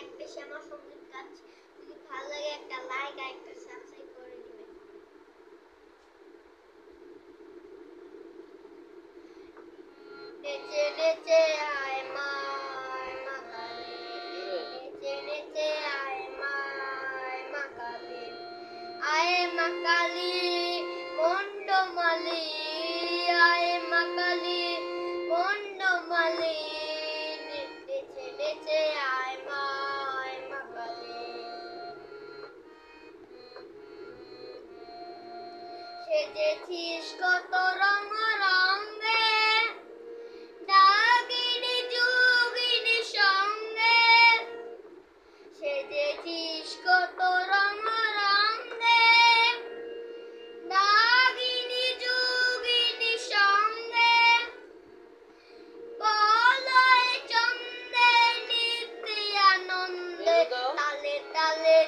এক পেশে আমার সঙ্গীত কাজ যদি ভালো লাগে একটা লাইক আর একটা সাবস্ক্রাইব করে দিবেন। নেচে নেচে আয় মা কালী, নেচে নেচে আয় মা কালী, আয় মা কালী মন্ডমালি, আয় মা কালী মন্ডমালি, নেচে নেচে আয় মা কালী। সেজেছিস কত রঙ রঙে নাগিনী যোগিনী সঙ্গে, সেজেছিস কত রঙ রঙে নাগিনী যোগিনী সঙ্গে, বলয় চন্দে নিত্য আনন্দে তালে তালে